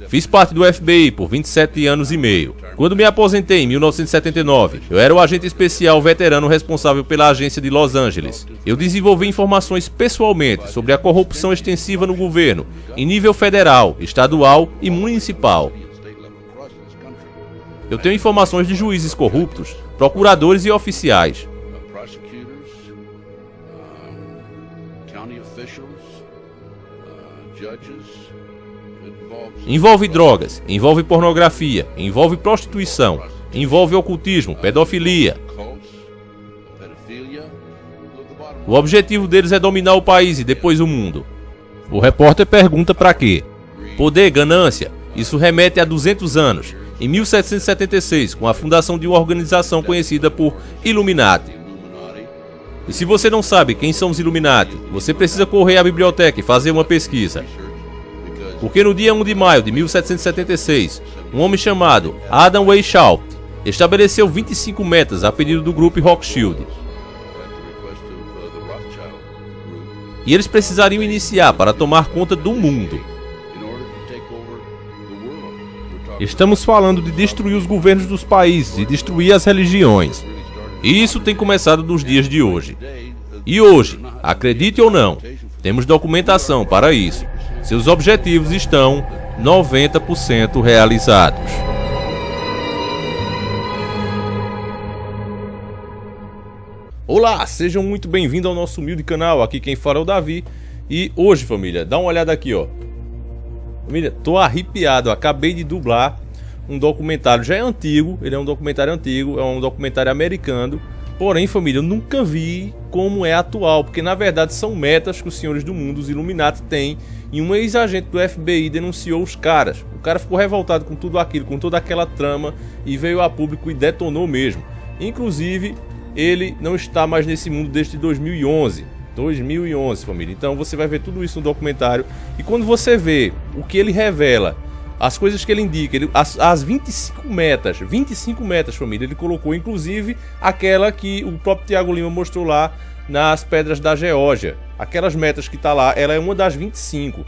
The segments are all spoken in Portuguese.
Fiz parte do FBI por 27 anos e meio. Quando me aposentei em 1979, eu era o agente especial veterano responsável pela agência de Los Angeles. Eu desenvolvi informações pessoalmente sobre a corrupção extensiva no governo, em nível federal, estadual e municipal. Eu tenho informações de juízes corruptos, procuradores e oficiais. Envolve drogas, envolve pornografia, envolve prostituição, envolve ocultismo, pedofilia. O objetivo deles é dominar o país e depois o mundo. O repórter pergunta para quê? Poder, ganância, isso remete a 200 anos, em 1776, com a fundação de uma organização conhecida por Illuminati. E se você não sabe quem são os Illuminati, você precisa correr à biblioteca e fazer uma pesquisa. Porque no dia 1 de maio de 1776, um homem chamado Adam Weishaupt estabeleceu 25 metas a pedido do grupo Rothschild. E eles precisariam iniciar para tomar conta do mundo. Estamos falando de destruir os governos dos países e destruir as religiões. E isso tem começado nos dias de hoje. E hoje, acredite ou não, temos documentação para isso. Seus objetivos estão 90% realizados. Olá, sejam muito bem-vindos ao nosso humilde canal. Aqui quem fala é o Davi. E hoje, família, dá uma olhada aqui, ó. Família, tô arrepiado. Acabei de dublar um documentário. Já é antigo, ele é um documentário antigo, é um documentário americano. Porém, família, eu nunca vi como é atual, porque na verdade são metas que os senhores do mundo, os Illuminati, têm. E um ex-agente do FBI denunciou os caras. O cara ficou revoltado com tudo aquilo, com toda aquela trama, e veio a público e detonou mesmo. Inclusive, ele não está mais nesse mundo desde 2011. 2011, família. Então você vai ver tudo isso no documentário. E quando você vê o que ele revela, as coisas que ele indica, as 25 metas, família, ele colocou, inclusive aquela que o próprio Thiago Lima mostrou lá nas Pedras da Geórgia. Aquelas metas que tá lá, ela é uma das 25.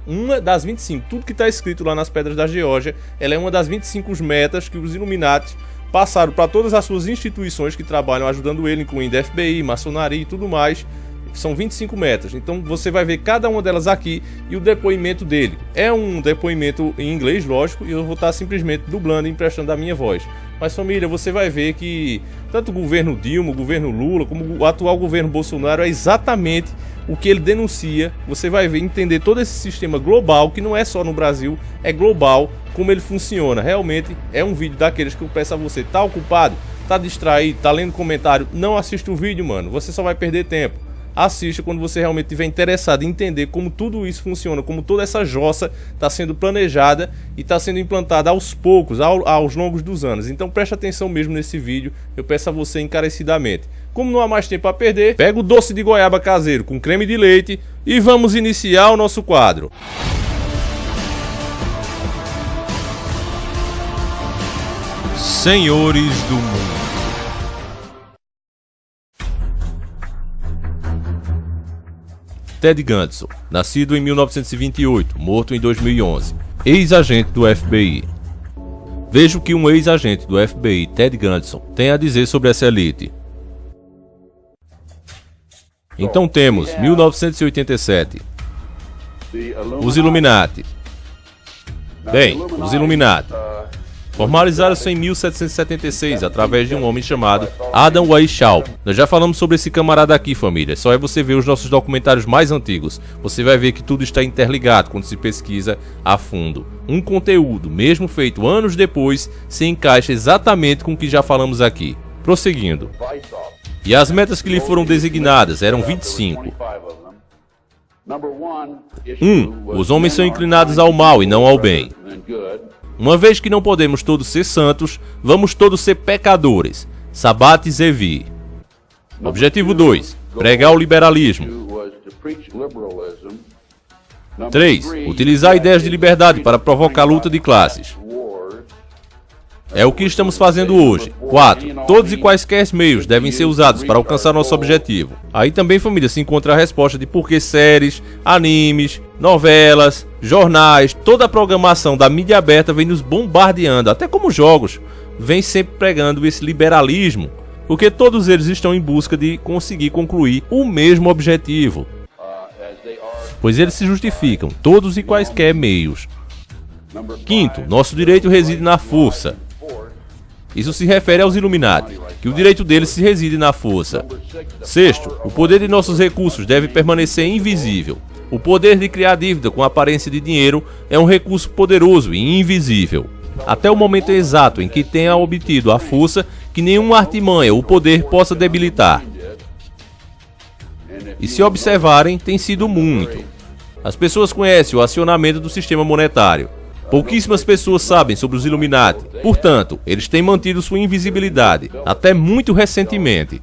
Uma das 25. Tudo que tá escrito lá nas Pedras da Geórgia, ela é uma das 25 metas que os Illuminati passaram para todas as suas instituições que trabalham ajudando ele, incluindo FBI, maçonaria e tudo mais. São 25 metas, então você vai ver cada uma delas aqui e o depoimento dele. É um depoimento em inglês, lógico, e eu vou estar simplesmente dublando e emprestando a minha voz. Mas família, você vai ver que tanto o governo Dilma, o governo Lula, como o atual governo Bolsonaro é exatamente o que ele denuncia. Você vai ver, entender todo esse sistema global, que não é só no Brasil, é global, como ele funciona. Realmente é um vídeo daqueles que eu peço a você, tá ocupado, tá distraído, tá lendo comentário, não assista o vídeo, mano, você só vai perder tempo. Assista quando você realmente estiver interessado em entender como tudo isso funciona, como toda essa jossa está sendo planejada e está sendo implantada aos poucos, aos longos dos anos. Então preste atenção mesmo nesse vídeo, eu peço a você encarecidamente. Como não há mais tempo a perder, pega o doce de goiaba caseiro com creme de leite e vamos iniciar o nosso quadro. Senhores do Mundo. Ted Gunderson, nascido em 1928, morto em 2011, ex-agente do FBI. Veja o que um ex-agente do FBI, Ted Gunderson, tem a dizer sobre essa elite. Então temos 1987. Os Illuminati. Bem, os Illuminati formalizaram-se em 1776 através de um homem chamado Adam Weishaupt. Nós já falamos sobre esse camarada aqui, família. Só é você ver os nossos documentários mais antigos. Você vai ver que tudo está interligado quando se pesquisa a fundo. Um conteúdo, mesmo feito anos depois, se encaixa exatamente com o que já falamos aqui. Prosseguindo. E as metas que lhe foram designadas eram 25. 1. Os homens são inclinados ao mal e não ao bem. Uma vez que não podemos todos ser santos, vamos todos ser pecadores. Sabbat Zevi. Objetivo 2. Pregar o liberalismo. 3. Utilizar ideias de liberdade para provocar luta de classes. É o que estamos fazendo hoje. 4. Todos e quaisquer meios devem ser usados para alcançar nosso objetivo. Aí também, família, se encontra a resposta de por que séries, animes, novelas, jornais, toda a programação da mídia aberta vem nos bombardeando, até como jogos, vem sempre pregando esse liberalismo, porque todos eles estão em busca de conseguir concluir o mesmo objetivo, pois eles se justificam, todos e quaisquer meios. 5. Nosso direito reside na força. Isso se refere aos Illuminati, que o direito deles se reside na força. 6. O poder de nossos recursos deve permanecer invisível. O poder de criar dívida com aparência de dinheiro é um recurso poderoso e invisível, até o momento exato em que tenha obtido a força que nenhuma artimanha ou poder possa debilitar. E se observarem, tem sido muito. As pessoas conhecem o acionamento do sistema monetário. Pouquíssimas pessoas sabem sobre os Illuminati, portanto, eles têm mantido sua invisibilidade, até muito recentemente.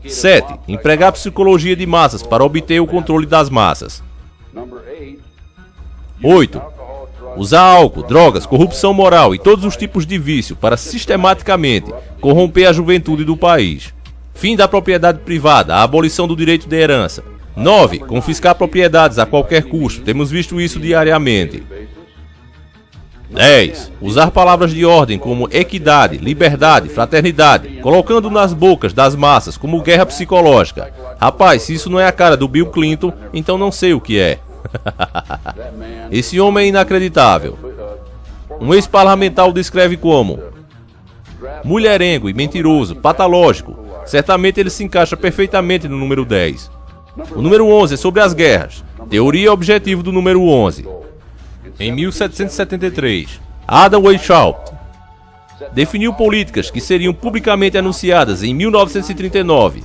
7. Empregar psicologia de massas para obter o controle das massas. 8. Usar álcool, drogas, corrupção moral e todos os tipos de vício para sistematicamente corromper a juventude do país. Fim da propriedade privada, a abolição do direito de herança. 9. Confiscar propriedades a qualquer custo. Temos visto isso diariamente. 10. Usar palavras de ordem como equidade, liberdade, fraternidade, colocando nas bocas das massas como guerra psicológica. Rapaz, se isso não é a cara do Bill Clinton, então não sei o que é. Esse homem é inacreditável. Um ex-parlamentar o descreve como mulherengo e mentiroso, patológico. Certamente ele se encaixa perfeitamente no número 10. O número 11 é sobre as guerras. Teoria e objetivo do número 11. Em 1773, Adam Weishaupt definiu políticas que seriam publicamente anunciadas em 1939.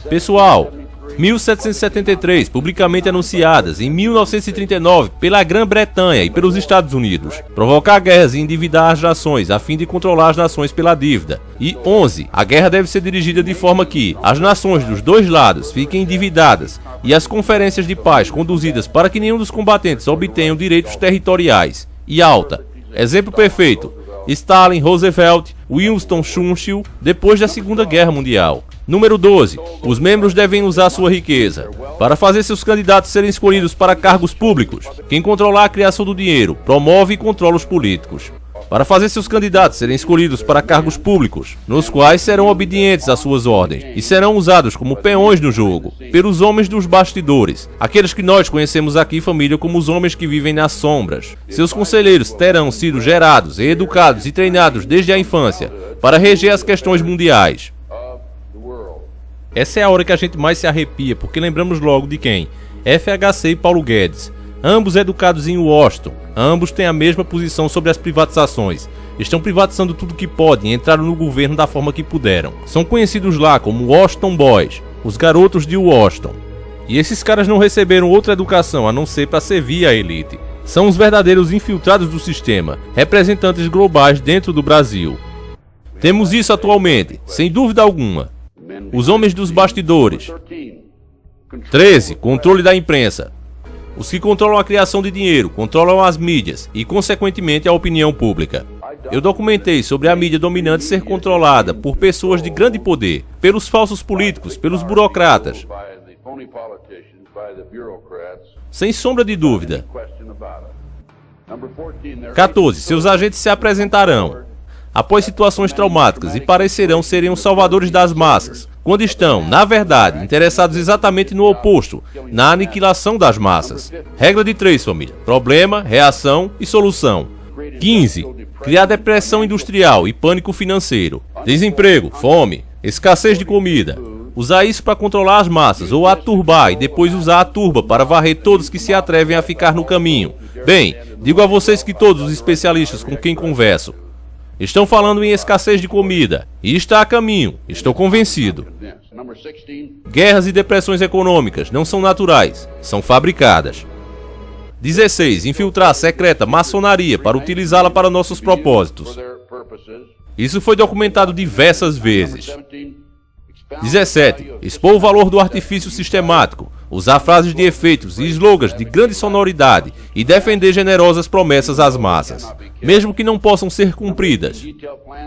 Pessoal, 1773, publicamente anunciadas em 1939 pela Grã-Bretanha e pelos Estados Unidos. Provocar guerras e endividar as nações a fim de controlar as nações pela dívida. E 11. A guerra deve ser dirigida de forma que as nações dos dois lados fiquem endividadas e as conferências de paz conduzidas para que nenhum dos combatentes obtenham direitos territoriais. E alta. Exemplo perfeito: Stalin, Roosevelt, Winston Churchill, depois da Segunda Guerra Mundial. Número 12. Os membros devem usar sua riqueza para fazer seus candidatos serem escolhidos para cargos públicos. Quem controlar a criação do dinheiro promove e controla os políticos. Para fazer seus candidatos serem escolhidos para cargos públicos, nos quais serão obedientes às suas ordens e serão usados como peões no jogo, pelos homens dos bastidores, aqueles que nós conhecemos aqui, família, como os homens que vivem nas sombras. Seus conselheiros terão sido gerados, educados e treinados desde a infância para reger as questões mundiais. Essa é a hora que a gente mais se arrepia, porque lembramos logo de quem? FHC e Paulo Guedes. Ambos educados em Washington, ambos têm a mesma posição sobre as privatizações. Estão privatizando tudo que podem e entraram no governo da forma que puderam. São conhecidos lá como Washington Boys, os garotos de Washington. E esses caras não receberam outra educação a não ser para servir a elite. São os verdadeiros infiltrados do sistema, representantes globais dentro do Brasil. Temos isso atualmente, sem dúvida alguma. Os homens dos bastidores. 13. Controle da imprensa. Os que controlam a criação de dinheiro, controlam as mídias e, consequentemente, a opinião pública. Eu documentei sobre a mídia dominante ser controlada por pessoas de grande poder, pelos falsos políticos, pelos burocratas. Sem sombra de dúvida. 14. Seus agentes se apresentarão após situações traumáticas e parecerão serem os salvadores das massas, quando estão, na verdade, interessados exatamente no oposto, na aniquilação das massas. Regra de 3, família: problema, reação e solução. 15. Criar depressão industrial e pânico financeiro, desemprego, fome, escassez de comida. Usar isso para controlar as massas ou aturbar e depois usar a turba para varrer todos que se atrevem a ficar no caminho. Bem, digo a vocês que todos os especialistas com quem converso estão falando em escassez de comida, e está a caminho, estou convencido. Guerras e depressões econômicas não são naturais, são fabricadas. 16. Infiltrar a secreta maçonaria para utilizá-la para nossos propósitos. Isso foi documentado diversas vezes. 17. Expor o valor do artifício sistemático, usar frases de efeitos e slogans de grande sonoridade e defender generosas promessas às massas, mesmo que não possam ser cumpridas.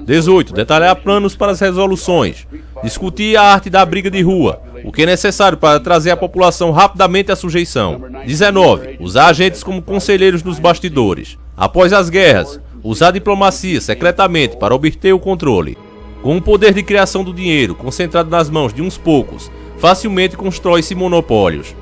18. Detalhar planos para as resoluções. Discutir a arte da briga de rua, o que é necessário para trazer a população rapidamente à sujeição. 19. Usar agentes como conselheiros nos bastidores. Após as guerras, usar a diplomacia secretamente para obter o controle. Com o poder de criação do dinheiro concentrado nas mãos de uns poucos, facilmente constrói-se monopólios.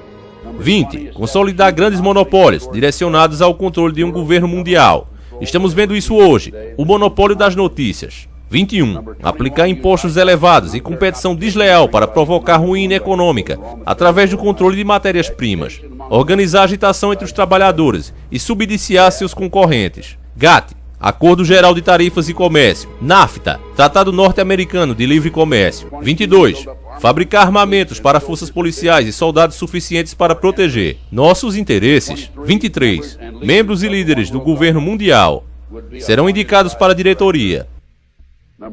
20. Consolidar grandes monopólios direcionados ao controle de um governo mundial. Estamos vendo isso hoje, o monopólio das notícias. 21. Aplicar impostos elevados e competição desleal para provocar ruína econômica através do controle de matérias-primas. Organizar agitação entre os trabalhadores e subsidiar seus concorrentes. GATT, Acordo Geral de Tarifas e Comércio. NAFTA, Tratado Norte-Americano de Livre Comércio. 22. Fabricar armamentos para forças policiais e soldados suficientes para proteger nossos interesses. 23. Membros e líderes do governo mundial serão indicados para a diretoria.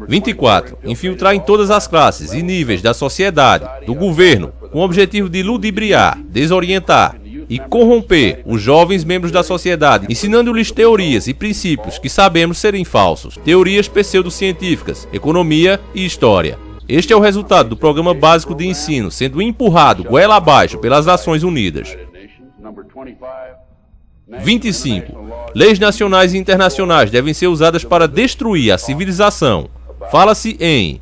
24. Infiltrar em todas as classes e níveis da sociedade, do governo, com o objetivo de ludibriar, desorientar e corromper os jovens membros da sociedade, ensinando-lhes teorias e princípios que sabemos serem falsos, teorias pseudocientíficas, economia e história. Este é o resultado do Programa Básico de Ensino sendo empurrado goela abaixo pelas Nações Unidas. 25. Leis nacionais e internacionais devem ser usadas para destruir a civilização. Fala-se em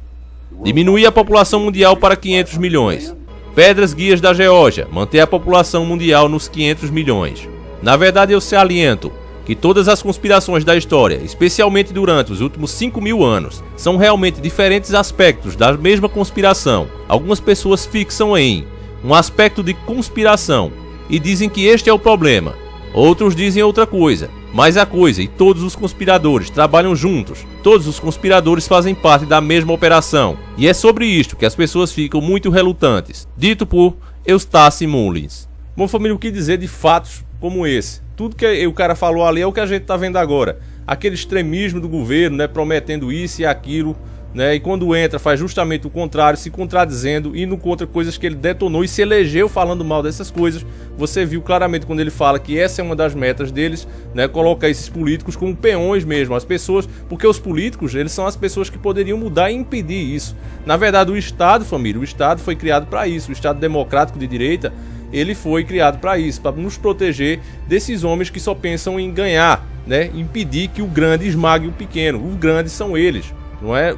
diminuir a população mundial para 500 milhões. Pedras guias da Geórgia, manter a população mundial nos 500 milhões. Na verdade, eu saliento que todas as conspirações da história, especialmente durante os últimos 5.000 anos, são realmente diferentes aspectos da mesma conspiração. Algumas pessoas fixam em um aspecto de conspiração e dizem que este é o problema. Outros dizem outra coisa, mas a coisa e todos os conspiradores trabalham juntos. Todos os conspiradores fazem parte da mesma operação. E é sobre isto que as pessoas ficam muito relutantes. Dito por Eustace Mullins. Bom, família, o que dizer de fatos como esse? Tudo que o cara falou ali é o que a gente tá vendo agora. Aquele extremismo do governo, né, prometendo isso e aquilo, né, e quando entra faz justamente o contrário, se contradizendo, indo contra coisas que ele detonou e se elegeu falando mal dessas coisas. Você viu claramente quando ele fala que essa é uma das metas deles, né, colocar esses políticos como peões mesmo, as pessoas, porque os políticos, eles são as pessoas que poderiam mudar e impedir isso. Na verdade, o Estado, família, o Estado foi criado para isso, o Estado democrático de direita, ele foi criado para isso, para nos proteger desses homens que só pensam em ganhar, né, impedir que o grande esmague o pequeno. Os grandes são eles. Não é?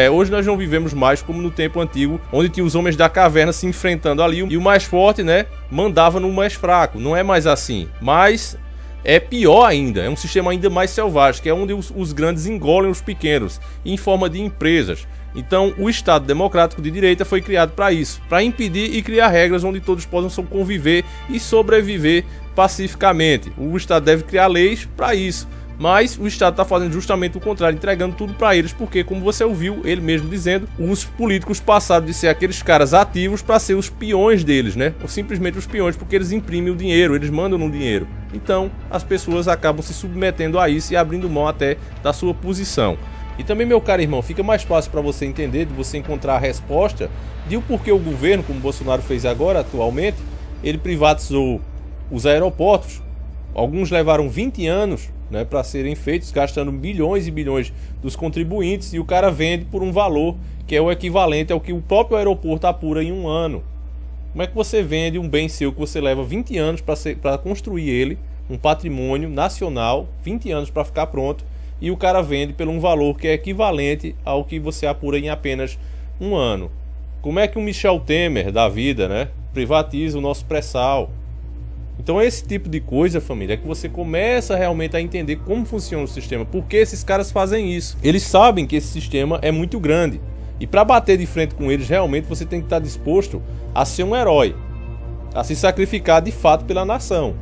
Hoje nós não vivemos mais como no tempo antigo, onde tinha os homens da caverna se enfrentando ali e o mais forte, né, mandava no mais fraco. Não é mais assim, mas é pior ainda, é um sistema ainda mais selvagem, que é onde os grandes engolem os pequenos, em forma de empresas. Então o Estado democrático de direita foi criado para isso, para impedir e criar regras onde todos possam conviver e sobreviver pacificamente. O Estado deve criar leis para isso. Mas o Estado está fazendo justamente o contrário, entregando tudo para eles, porque, como você ouviu ele mesmo dizendo, os políticos passaram de ser aqueles caras ativos para ser os peões deles, né? Ou simplesmente os peões, porque eles imprimem o dinheiro, eles mandam no dinheiro. Então, as pessoas acabam se submetendo a isso e abrindo mão até da sua posição. E também, meu caro irmão, fica mais fácil para você entender, de você encontrar a resposta de o porquê o governo, como o Bolsonaro fez agora, atualmente, ele privatizou os aeroportos. Alguns levaram 20 anos, né, para serem feitos, gastando bilhões e bilhões dos contribuintes, e o cara vende por um valor que é o equivalente ao que o próprio aeroporto apura em um ano. Como é que você vende um bem seu que você leva 20 anos para construir ele, um patrimônio nacional, 20 anos para ficar pronto, e o cara vende por um valor que é equivalente ao que você apura em apenas um ano? Como é que um Michel Temer da vida, né, privatiza o nosso pré-sal? Então esse tipo de coisa, família, é que você começa realmente a entender como funciona o sistema, por que esses caras fazem isso. Eles sabem que esse sistema é muito grande, e para bater de frente com eles, realmente você tem que estar disposto a ser um herói, a se sacrificar de fato pela nação,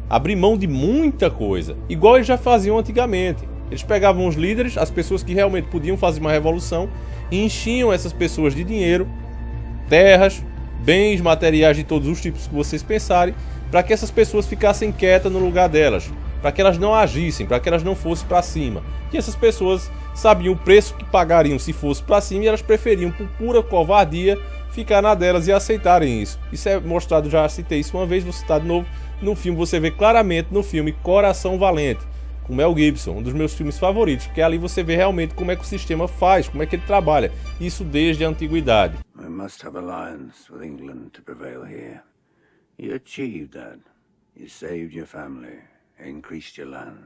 abrir mão de muita coisa, igual eles já faziam antigamente. Eles pegavam os líderes, as pessoas que realmente podiam fazer uma revolução, e enchiam essas pessoas de dinheiro, terras, bens materiais de todos os tipos que vocês pensarem, para que essas pessoas ficassem quietas no lugar delas, para que elas não agissem, para que elas não fossem para cima. E essas pessoas sabiam o preço que pagariam se fosse para cima, e elas preferiam, por pura covardia, ficar na delas e aceitarem isso. Isso é mostrado, já citei isso uma vez, vou citar de novo, no filme. Você vê claramente no filme Coração Valente, com Mel Gibson, um dos meus filmes favoritos, porque ali você vê realmente como é que o sistema faz, como é que ele trabalha, isso desde a antiguidade. We must have alliance with England to prevail here. You achieved that. You saved your family, increased your land.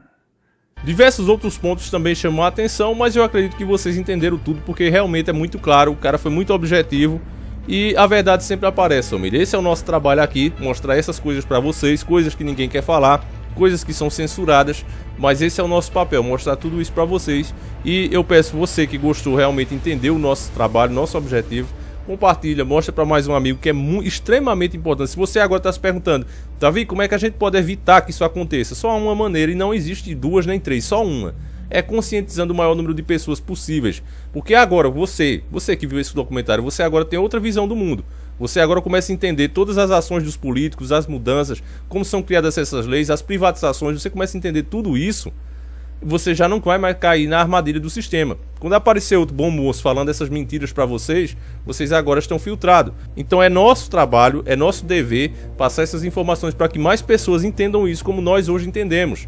Diversos outros pontos também chamam a atenção, mas eu acredito que vocês entenderam tudo, porque realmente é muito claro, o cara foi muito objetivo e a verdade sempre aparece, família. Esse é o nosso trabalho aqui, mostrar essas coisas pra vocês, coisas que ninguém quer falar, coisas que são censuradas, mas esse é o nosso papel, mostrar tudo isso pra vocês. E eu peço você que gostou, realmente entendeu o nosso trabalho, nosso objetivo, compartilha, mostra para mais um amigo, que é extremamente importante. Se você agora está se perguntando, Davi, como é que a gente pode evitar que isso aconteça? Só há uma maneira, e não existe duas nem três, só uma. É conscientizando o maior número de pessoas possíveis. Porque agora, você que viu esse documentário, você agora tem outra visão do mundo. Você agora começa a entender todas as ações dos políticos, as mudanças, como são criadas essas leis, as privatizações, você começa a entender tudo isso. Você já não vai mais cair na armadilha do sistema. Quando aparecer outro bom moço falando essas mentiras para vocês, vocês agora estão filtrados. Então é nosso trabalho, é nosso dever passar essas informações para que mais pessoas entendam isso como nós hoje entendemos.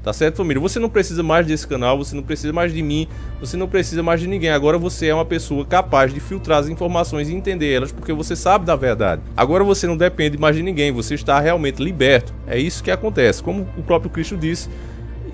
Tá certo, família? Você não precisa mais desse canal, você não precisa mais de mim, você não precisa mais de ninguém. Agora você é uma pessoa capaz de filtrar as informações e entender elas, porque você sabe da verdade. Agora você não depende mais de ninguém, você está realmente liberto. É isso que acontece, como o próprio Cristo disse,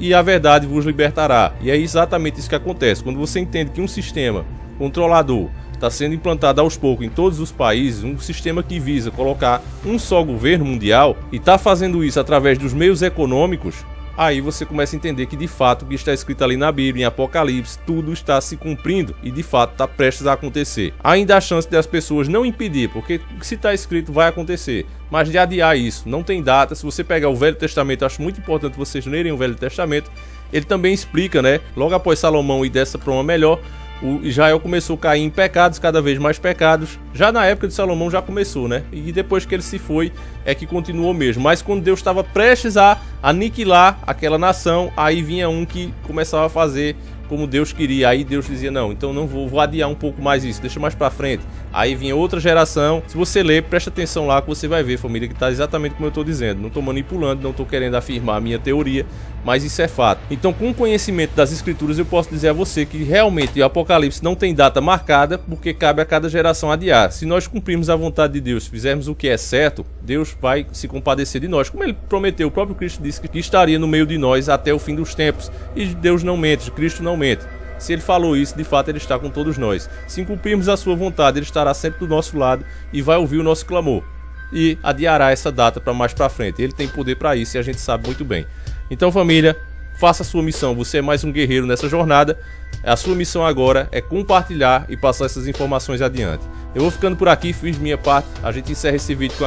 e a verdade vos libertará. E é exatamente isso que acontece. Quando você entende que um sistema controlador está sendo implantado aos poucos em todos os países, um sistema que visa colocar um só governo mundial, e está fazendo isso através dos meios econômicos, aí você começa a entender que de fato o que está escrito ali na Bíblia, em Apocalipse, tudo está se cumprindo e de fato está prestes a acontecer. Ainda há chance das pessoas não impedir, porque se está escrito vai acontecer, mas de adiar isso, não tem data. Se você pegar o Velho Testamento, acho muito importante vocês lerem o Velho Testamento, ele também explica, né, logo após Salomão ir dessa para uma melhor, o Israel começou a cair em pecados, cada vez mais pecados. Já na época de Salomão já começou, né? E depois que ele se foi, é que continuou mesmo. Mas quando Deus estava prestes a aniquilar aquela nação, aí vinha um que começava a fazer como Deus queria. Aí Deus dizia, não, então não vou adiar um pouco mais isso, deixa mais pra frente. Aí vinha outra geração. Se você ler, presta atenção lá que você vai ver, família, que tá exatamente como eu tô dizendo. Não tô manipulando, não tô querendo afirmar a minha teoria, mas isso é fato. Então, com o conhecimento das escrituras, eu posso dizer a você que realmente o Apocalipse não tem data marcada, porque cabe a cada geração adiar. Se nós cumprirmos a vontade de Deus, fizermos o que é certo, Deus vai se compadecer de nós. Como ele prometeu, o próprio Cristo disse que estaria no meio de nós até o fim dos tempos. E Deus não mente, Cristo não mente. Se ele falou isso, de fato ele está com todos nós. Se cumprirmos a sua vontade, ele estará sempre do nosso lado e vai ouvir o nosso clamor. E adiará essa data para mais para frente. Ele tem poder para isso e a gente sabe muito bem. Então, família, faça a sua missão. Você é mais um guerreiro nessa jornada. A sua missão agora é compartilhar e passar essas informações adiante. Eu vou ficando por aqui, fiz minha parte. A gente encerra esse vídeo com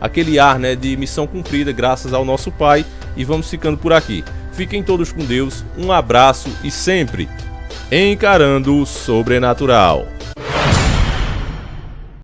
aquele ar, né, de missão cumprida, graças ao nosso Pai. E vamos ficando por aqui. Fiquem todos com Deus, um abraço e sempre encarando o sobrenatural.